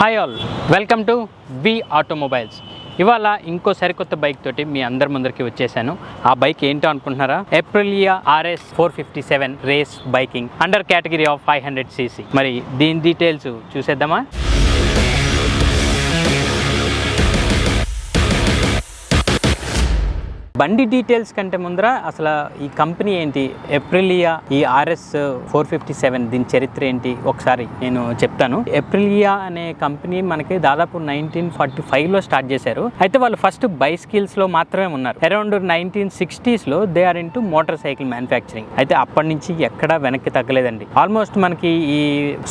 Hi all, welcome to V automobiles. ఇవాళ ఇంకో సరికొత్త బైక్ తోటి మీ అందరి ముందరికి వచ్చేసాను. ఆ బైక్ ఏంటో అనుకుంటున్నారా? Aprilia RS 457 race biking under category of 500cc. మరి దీని డీటెయిల్స్ చూసేద్దామా? బండి డీటెయిల్స్ కంటే ముందర అసలు ఈ కంపెనీ ఏంటి, Aprilia ఈ RS 457 దీని చరిత్ర ఏంటి ఒకసారి నేను చెప్తాను. Aprilia అనే కంపెనీ మనకి దాదాపు 1945లో స్టార్ట్ చేశారు. అయితే వాళ్ళు ఫస్ట్ బైసికల్స్లో మాత్రమే ఉన్నారు. అరౌండ్ 1960sలో they are into motorcycle manufacturing. అయితే అప్పటి నుంచి ఎక్కడా వెనక్కి తగ్గలేదండి. ఆల్మోస్ట్ మనకి ఈ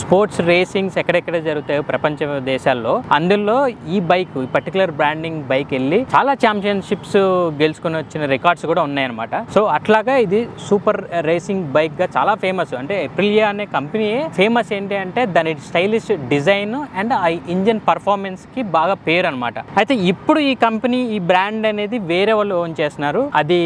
స్పోర్ట్స్ రేసింగ్స్ ఎక్కడెక్కడ జరుగుతాయో ప్రపంచ దేశాల్లో, అందులో ఈ బైక్, ఈ పర్టికులర్ బ్రాండింగ్ బైక్ వెళ్ళి చాలా ఛాంపియన్షిప్స్ గెలుచుకుని వచ్చిన రికార్డ్స్ కూడా ఉన్నాయన్నమాట. సో అట్లాగా ఇది సూపర్ రేసింగ్ బైక్ గా చాలా ఫేమస్. అంటే Aprilia అనే కంపెనీ ఫేమస్ ఏంటి అంటే దాని స్టైలిష్ డిజైన్ అండ్ ఆ ఇంజన్ పర్ఫార్మెన్స్ కి బాగా పేరు అనమాట. అయితే ఇప్పుడు ఈ కంపెనీ, ఈ బ్రాండ్ అనేది వేరే వాళ్ళు ఓన్ చేస్తున్నారు. అది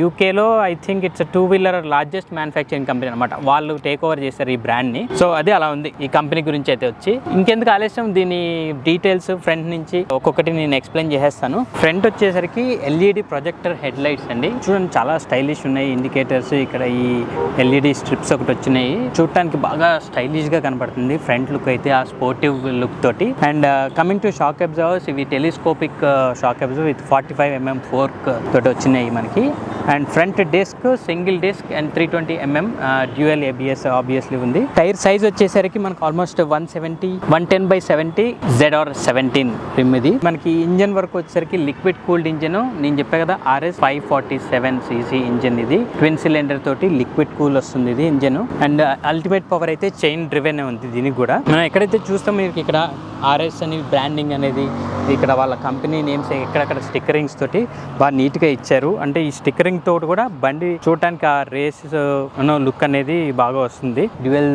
యూకేలో I think it's 2-wheeler largest manufacturing company అనమాట. వాళ్ళు టేక్ ఓవర్ చేశారు ఈ బ్రాండ్ ని. సో అది అలా ఉంది ఈ కంపెనీ గురించి. అయితే వచ్చి ఇంకెందుకు ఆలస్యం, దీని డీటెయిల్స్ ఫ్రంట్ నుంచి ఒక్కొక్కటి నేను ఎక్స్ప్లెయిన్ చేసేస్తాను. ఫ్రంట్ వచ్చేసరికి LED ప్రొజెక్టర్ హెడ్ లైట్స్ అండి. చూడండి చాలా స్టైలిష్ ఉన్నాయి. ఇండికేటర్స్ ఇక్కడ ఈ LED స్ట్రిప్స్ ఒకటి వచ్చినాయి. చూడటానికి బాగా స్టైలిష్ గా కనపడుతుంది ఫ్రంట్ లుక్ అయితే, ఆ స్పోర్టివ్ లుక్ తోటి. And coming to shock absorbers, ఇవి telescopic shock absorber with 45mm fork తోటి వచ్చినాయి మనకి. And front disc single disc and 320mm dual ABS obviously ఉంది. టైర్ సైజ్ వచ్చేసరికి మనకు ఆల్మోస్ట్ 110/70 ZR17 రిమ్. ఇది మనకి ఇంజన్ వర్క్ వచ్చేసరికి లిక్విడ్ కూల్డ్ ఇంజన్. నేను చెప్పా కదా RS 547cc ఇంజన్. ఇది ట్విన్ సిలిండర్ తోటి లిక్విడ్ కూల్ వస్తుంది ఇది ఇంజన్. అండ్ అల్టిమేట్ పవర్ అయితే చైన్ డ్రివెన్ ఉంది దీనికి కూడా. మనం ఎక్కడైతే చూస్తాం మీకు ఇక్కడ RS అని బ్రాండింగ్ అనేది, ఇక్కడ వాళ్ళ కంపెనీ నేమ్స్ ఎక్కడక్కడ స్టిక్కరింగ్స్ తోటి బాగా నీట్గా ఇచ్చారు. అంటే ఈ స్టిక్కరింగ్ తోటి కూడా బండి చూడటానికి ఆ రేస్ లుక్ అనేది బాగా వస్తుంది. డ్యూయల్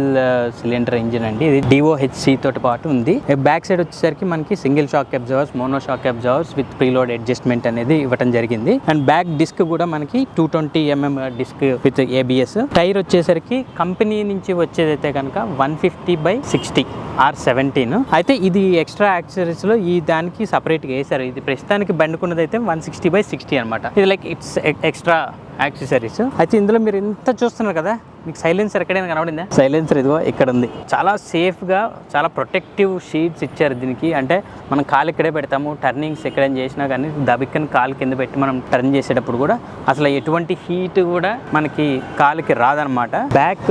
సిలిండర్ ఇంజిన్ అండి ఇది. DOHC తోటి పాటు ఉంది. బ్యాక్ సైడ్ వచ్చేసరికి మనకి single shock absorbers, mono shock absorbers with preload adjustment అనేది ఇవ్వడం జరిగింది. అండ్ బ్యాక్ డిస్క్ కూడా మనకి 220mm disc with ABS. Tyre వచ్చేసరికి కంపెనీ నుంచి వచ్చేదైతే కనుక 150/60 R17. అయితే ఇది ఎక్స్ట్రా యాక్సెసరీస్ లో ఈ దానికి సపరేట్ గా వేసారు. ఇది ప్రస్తుతానికి బండుకున్నదైతే 160/60 అనమాట. ఇది లైక్ ఇట్స్ ఎక్స్ట్రా యాక్సెసరీస్. అయితే ఇందులో మీరు ఎంత చూస్తున్నారు కదా, మీకు సైలెన్సర్ ఎక్కడైనా కనబడిందా? సైలెన్సర్ ఇదిగో ఇక్కడ ఉంది. చాలా సేఫ్గా, చాలా ప్రొటెక్టివ్ షీట్స్ ఇచ్చారు దీనికి. అంటే మనం కాలు ఇక్కడే పెడతాము, టర్నింగ్స్ ఎక్కడైనా చేసినా కానీ దబిక్కని కాలు కింద పెట్టి మనం టర్న్ చేసేటప్పుడు కూడా అసలు ఎటువంటి హీట్ కూడా మనకి కాలుకి రాదనమాట. బ్యాక్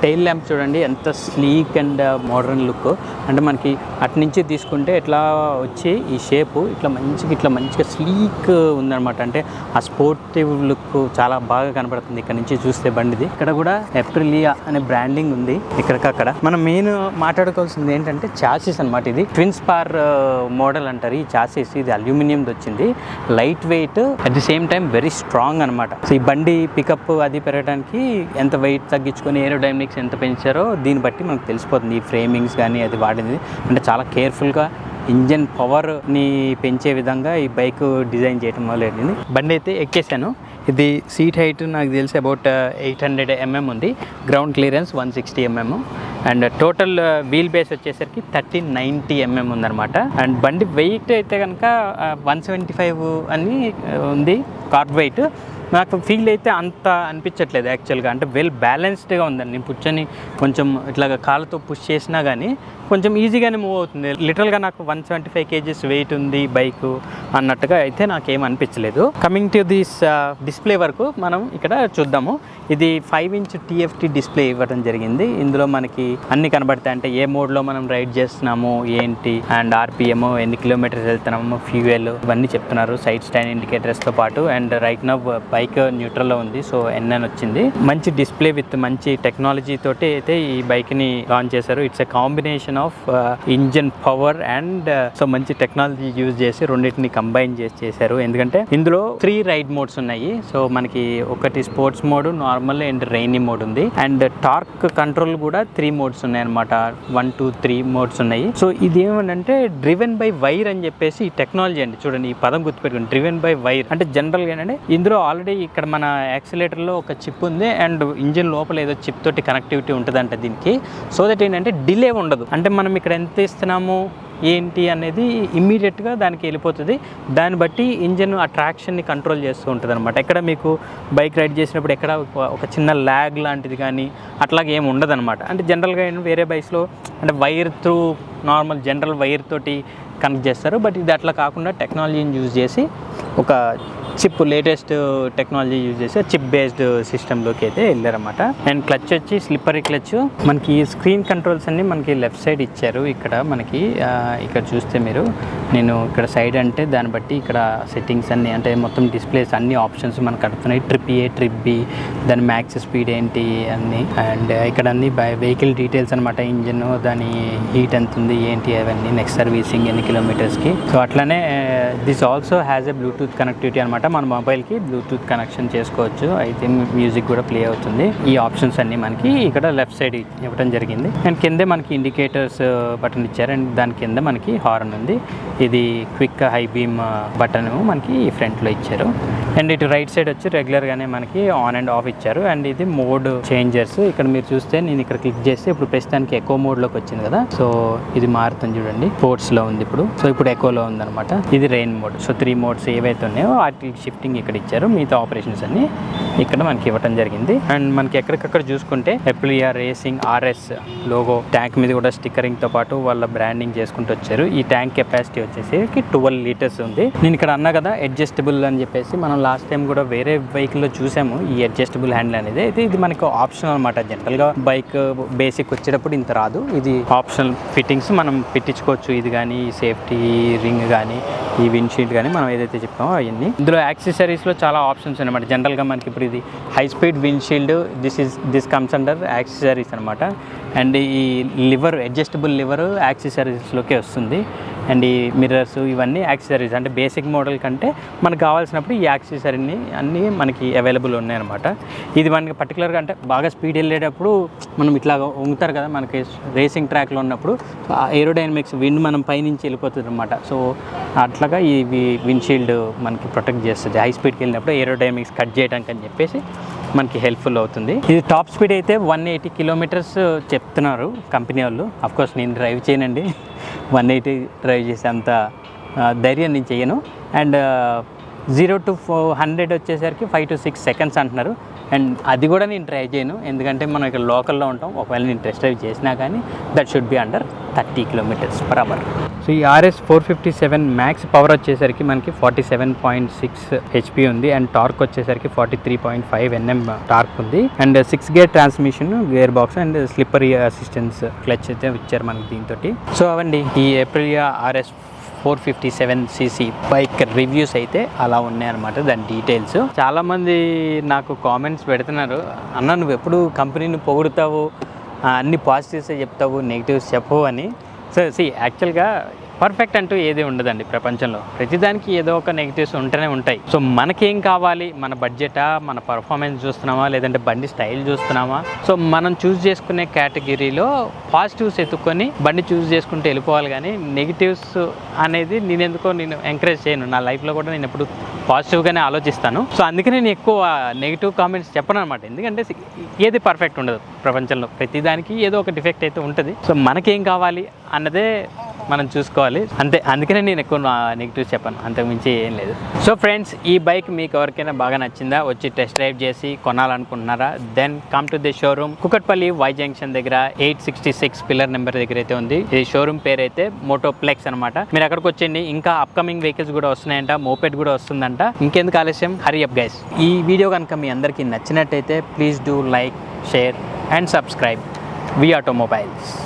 టైల్ ల్యాంప్ చూడండి ఎంత స్లీక్ అండ్ మోడర్న్ లుక్. అంటే మనకి అటు నుంచి తీసుకుంటే ఇట్లా వచ్చి ఈ షేప్ ఇట్లా మంచిగా స్లీక్ ఉందన్నమాట. అంటే ఆ స్పోర్టివ్ లుక్ చాలా బాగా కనపడుతుంది ఇక్కడ నుంచి చూస్తే బండిది. ఇక్కడ కూడా Aprilia అనే బ్రాండింగ్ ఉంది ఇక్కడికక్కడ. మనం మెయిన్ మాట్లాడుకోవాల్సింది ఏంటంటే చాసిస్ అనమాట. ఇది ట్విన్ స్పార్ మోడల్ అంటారు ఈ చాసిస్. ఇది అల్యూమినియం వచ్చింది, light weight, at the same time very strong అనమాట. సో ఈ బండి పికప్ అది పెరగడానికి ఎంత వెయిట్ తగ్గించుకొని ఏరోడైనమిక్స్ ఎంత పెంచారో దీన్ని బట్టి మనకు తెలిసిపోతుంది. ఈ ఫ్రేమింగ్స్ కానీ అది వాడింది అంటే చాలా కేర్ఫుల్గా ఇంజన్ పవర్ని పెంచే విధంగా ఈ బైక్ డిజైన్ చేయడం మొదలైంది. బండి అయితే ఎక్కేసాను. ఇది సీట్ హైట్ నాకు తెలిసి అబౌట్ 800mm ఉంది. Ground clearance 160mm. And total wheel base వచ్చేసరికి 1390mm ఉందన్నమాట. అండ్ బండి వెయిట్ అయితే కనుక 175 అని ఉంది కార్బ్ వెయిట్. నాకు ఫీల్ అయితే అంత అనిపించట్లేదు యాక్చువల్గా. అంటే వెల్ బ్యాలెన్స్డ్గా ఉందండి. నేను కూర్చొని కొంచెం ఇట్లాగ కాళ్ళతో పుష్ చేసినా కానీ కొంచెం ఈజీగానే మూవ్ అవుతుంది. లిటరల్గా నాకు 175 kgs వెయిట్ ఉంది బైక్ అన్నట్టుగా అయితే నాకేం అనిపించలేదు. కమింగ్ టు దిస్ డిస్ప్లే వరకు మనం ఇక్కడ చూద్దాము. ఇది 5-inch TFT డిస్ప్లే ఇవ్వడం జరిగింది. ఇందులో మనకి అన్ని కనబడతాయి. అంటే ఏ మోడ్లో మనం రైడ్ చేస్తున్నాము ఏంటి, అండ్ RPM, ఎన్ని కిలోమీటర్స్ వెళ్తున్నాము, ఫ్యూయల్, ఇవన్నీ చెప్తున్నారు. సైడ్ స్టాండ్ ఇండికేటర్స్తో పాటు. అండ్ రైట్ నౌ బైక్ న్యూట్రల్లో ఉంది, సో NN వచ్చింది. మంచి డిస్ప్లే విత్ మంచి టెక్నాలజీ తోటి అయితే ఈ బైక్ని లాంచ్ చేశారు. It's a combination of engine power and so మంచి టెక్నాలజీ యూజ్ చేసి రెండింటిని కంబైన్ చేశారు. ఎందుకంటే ఇందులో 3 రైడ్ మోడ్స్ ఉన్నాయి. సో మనకి ఒకటి sports mode, normal and rainy mode ఉంది. అండ్ టార్క్ కంట్రోల్ కూడా 3 మోడ్స్ ఉన్నాయి అనమాట. 1, 2, 3 మోడ్స్ ఉన్నాయి. సో ఇది ఏమంటే డ్రివెన్ బై వైర్ అని చెప్పేసి ఈ టెక్నాలజీ అండి. చూడండి ఈ పదం గుర్తుపెట్టుకోండి, డ్రివెన్ బై వైర్. అంటే జనరల్గా ఏంటంటే ఇందులో ఆల్రెడీ ఇక్కడ మన యాక్సిలేటర్లో ఒక చిప్ ఉంది అండ్ ఇంజిన్ లోపల ఏదో చిప్ తోటి కనెక్టివిటీ ఉంటుందంట దీనికి. సో దట్ ఏంటంటే డిలే ఉండదు. అంటే మనం ఇక్కడ ఎంత ఇస్తున్నాము ఏంటి అనేది ఇమ్మీడియట్గా దానికి వెళ్ళిపోతుంది. దాన్ని బట్టి ఇంజన్ ఆ ట్రాక్షన్ని కంట్రోల్ చేస్తూ ఉంటుంది అనమాట. ఎక్కడ మీకు బైక్ రైడ్ చేసినప్పుడు ఎక్కడ ఒక చిన్న ల్యాగ్ లాంటిది కానీ అట్లాగే ఏమి ఉండదన్నమాట. అంటే జనరల్గా వేరే బైక్స్లో అంటే wire through normal general wire తోటి కనెక్ట్ చేస్తారు. బట్ ఇది అట్లా కాకుండా టెక్నాలజీని యూజ్ చేసి ఒక చిప్ లేటెస్ట్ టెక్నాలజీ యూజ్ చేసి చిప్ బేస్డ్ సిస్టంలోకి అయితే వెళ్ళారన్నమాట. అండ్ క్లచ్ వచ్చి స్లిప్పరీ క్లచ్. మనకి స్క్రీన్ కంట్రోల్స్ అన్ని మనకి లెఫ్ట్ సైడ్ ఇచ్చారు. ఇక్కడ మనకి ఇక్కడ చూస్తే మీరు నేను ఇక్కడ సైడ్ అంటే దాన్ని బట్టి ఇక్కడ సెట్టింగ్స్ అన్ని అంటే మొత్తం డిస్ప్లేస్ అన్ని ఆప్షన్స్ మనకు కడుతున్నాయి. ట్రిప్ ఏ, ట్రిప్ బి, దాని మ్యాక్స్ స్పీడ్ ఏంటి అన్నీ. అండ్ ఇక్కడ అన్ని వెహికల్ డీటెయిల్స్ అనమాట. ఇంజిన్, దాని హీట్ ఎంత ఉంది ఏంటి అవన్నీ, నెక్స్ట్ సర్వీసింగ్ ఎన్ని కిలోమీటర్స్కి. సో అట్లానే this also has a Bluetooth connectivity అనమాట. మన మొబైల్కి బ్లూటూత్ కనెక్షన్ చేసుకోవచ్చు. అయితే మ్యూజిక్ కూడా ప్లే అవుతుంది. ఈ ఆప్షన్స్ అన్ని మనకి ఇక్కడ లెఫ్ట్ సైడ్ ఇవ్వడం జరిగింది. అండ్ కిందే మనకి ఇండికేటర్స్ బటన్ ఇచ్చారు. అండ్ దాని కింద మనకి హార్న్ ఉంది. ఇది క్విక్ హై బీమ్ బటన్ మనకి ఫ్రంట్లో ఇచ్చారు. అండ్ ఇటు రైట్ సైడ్ వచ్చి రెగ్యులర్గానే మనకి ఆన్ అండ్ ఆఫ్ ఇచ్చారు. అండ్ ఇది మోడ్ చేంజర్స్. ఇక్కడ మీరు చూస్తే నేను ఇక్కడ క్లిక్ చేస్తే ఇప్పుడు ప్రస్తుతానికి ఎకో మోడ్లోకి వచ్చింది కదా. సో ఇది మారుతుంది చూడండి. స్పోర్ట్స్లో ఉంది ఇప్పుడు. సో ఇప్పుడు ఎకోలో ఉందన్నమాట. ఇది రెయిన్ మోడ్. సో 3 మోడ్స్ ఏవైతే ఉన్నాయో వాటి షిఫ్టింగ్ ఇక్కడ ఇచ్చారు. మిగతా ఆపరేషన్స్ అన్ని ఇక్కడ మనకి ఇవ్వడం జరిగింది. అండ్ మనకి ఎక్కడికక్కడ చూసుకుంటే ఎప్రిలియా రేసింగ్ RS లోగో ట్యాంక్ మీద కూడా స్టిక్కరింగ్తో పాటు వాళ్ళ బ్రాండింగ్ చేసుకుంటూ వచ్చారు. ఈ ట్యాంక్ కెపాసిటీ వచ్చేసి 12 లీటర్స్ ఉంది. నేను ఇక్కడ అన్నా కదా అడ్జస్టబుల్ అని చెప్పేసి, మనం లాస్ట్ టైం కూడా వేరే వెహికల్లో చూసాము ఈ అడ్జస్టబుల్ హ్యాండిల్ అనేది. అయితే ఇది మనకు ఆప్షనల్ అనమాట. జనరల్గా బైక్ బేసిక్ వచ్చేటప్పుడు ఇంత రాదు. ఇది ఆప్షనల్ ఫిట్టింగ్స్ మనం పెట్టించుకోవచ్చు. ఇది కానీ సేఫ్టీ రింగ్ కానీ ఈ విండ్షీల్డ్ కానీ మనం ఏదైతే చెప్పామో అవన్నీ. ఇందులో యాక్సెసరీస్లో చాలా ఆప్షన్స్ అనమాట. జనరల్గా మనకి ఇప్పుడు ఇది high speed windshield, this comes under accessories అనమాట. అండ్ ఈ లివర్ అడ్జస్టబుల్ లివర్ యాక్సెసరీస్లోకి వస్తుంది. అండ్ ఈ మిర్రర్స్ ఇవన్నీ యాక్సెసరీస్. అంటే బేసిక్ మోడల్ కంటే మనకు కావాల్సినప్పుడు ఈ యాక్సెసరీని అన్నీ మనకి అవైలబుల్ ఉన్నాయన్నమాట. ఇది మనకి పర్టికులర్గా అంటే బాగా స్పీడ్ వెళ్ళేటప్పుడు మనం ఇట్లా ఉంగుతారు కదా మనకి రేసింగ్ ట్రాక్లో ఉన్నప్పుడు ఏరోడైనమిక్స్ విండ్ మనం పైనుంచి వెళ్ళిపోతుంది అనమాట. సో అట్లాగా ఈ విండ్షీల్డ్ మనకి ప్రొటెక్ట్ చేస్తుంది. హై స్పీడ్కి వెళ్ళినప్పుడు ఏరోడైనమిక్స్ కట్ చేయడానికి అని చెప్పేసి మనకి హెల్ప్ఫుల్ అవుతుంది. ఇది టాప్ స్పీడ్ అయితే 180 కిలోమీటర్స్ చెప్తున్నారు కంపెనీ వాళ్ళు. అఫ్కోర్స్ నేను డ్రైవ్ చేయనండి, 180 డ్రైవ్ చేసేంత ధైర్యం నేను చేయను. అండ్ 0 to 100 వచ్చేసరికి 5 to 6 సెకండ్స్ అంటున్నారు. అండ్ అది కూడా నేను ట్రై చేయను, ఎందుకంటే మనం ఇక్కడ లోకల్లో ఉంటాం. ఒకవేళ నేను టెస్ట్ డ్రైవ్ చేసినా కానీ that should be under 30 km/h. So ఈ RS 457 మ్యాక్స్ పవర్ వచ్చేసరికి మనకి 47.6 HP ఉంది. అండ్ టార్క్ వచ్చేసరికి 43.5 Nm టార్క్ ఉంది. And 6 gear transmission, gear box and slippery assistance clutch అయితే ఇచ్చారు మనకి దీంతో. సో అవండి ఈ ఏప్రిలియా RS 457cc బైక్ రివ్యూస్ అయితే అలా ఉన్నాయన్నమాట. దాని డీటెయిల్స్ చాలామంది నాకు కామెంట్స్ పెడుతున్నారు, అన్న నువ్వు ఎప్పుడు కంపెనీని పొగుడుతావు, అన్ని పాజిటివ్సే చెప్తావు, నెగిటివ్స్ చెప్పవు అని. సో యాక్చువల్గా పర్ఫెక్ట్ అంటూ ఏది ఉండదండి ప్రపంచంలో. ప్రతిదానికి ఏదో ఒక నెగిటివ్స్ ఉంటూనే ఉంటాయి. సో మనకేం కావాలి, మన బడ్జెటా, మన పర్ఫార్మెన్స్ చూస్తున్నామా, లేదంటే బండి స్టైల్ చూస్తున్నామా. సో మనం చూస్ చేసుకునే కేటగిరీలో పాజిటివ్స్ ఎత్తుక్కొని బండి చూస్ చేసుకుంటూ వెళ్ళిపోవాలి. కానీ నెగిటివ్స్ అనేది నేను ఎంకరేజ్ చేయను. నా లైఫ్లో కూడా నేను ఎప్పుడు పాజిటివ్గానే ఆలోచిస్తాను. సో అందుకే నేను ఎక్కువ నెగిటివ్ కామెంట్స్ చెప్పను అనమాట. ఎందుకంటే ఏది పర్ఫెక్ట్ ఉండదు ప్రపంచంలో. ప్రతిదానికి ఏదో ఒక డిఫెక్ట్ అయితే ఉంటుంది. సో మనకేం కావాలి అన్నదే మనం చూసుకోవాలి అంతే. అందుకనే నేను ఎక్కువ నెగిటివ్స్ చెప్పాను, అంతకుమించి ఏం లేదు. సో ఫ్రెండ్స్, ఈ బైక్ మీకు ఎవరికైనా బాగా నచ్చిందా, వచ్చి టెస్ట్ డ్రైవ్ చేసి కొనాలనుకుంటున్నారా, then come to the showroom. Kukatpally Y junction దగ్గర 866 పిల్లర్ నెంబర్ దగ్గర అయితే ఉంది. ఈ షోరూమ్ పేరు అయితే మోటోప్లెక్స్ అనమాట. మీరు అక్కడికి వచ్చేయండి. ఇంకా అప్కమింగ్ వెహికల్స్ కూడా వస్తున్నాయంట, మోపెడ్ కూడా వస్తుందంట. ఇంకెందుకు ఆలస్యం, హరి అప్ గైస్. ఈ వీడియో కనుక మీ అందరికీ నచ్చినట్టయితే please do like, share and subscribe V automobiles.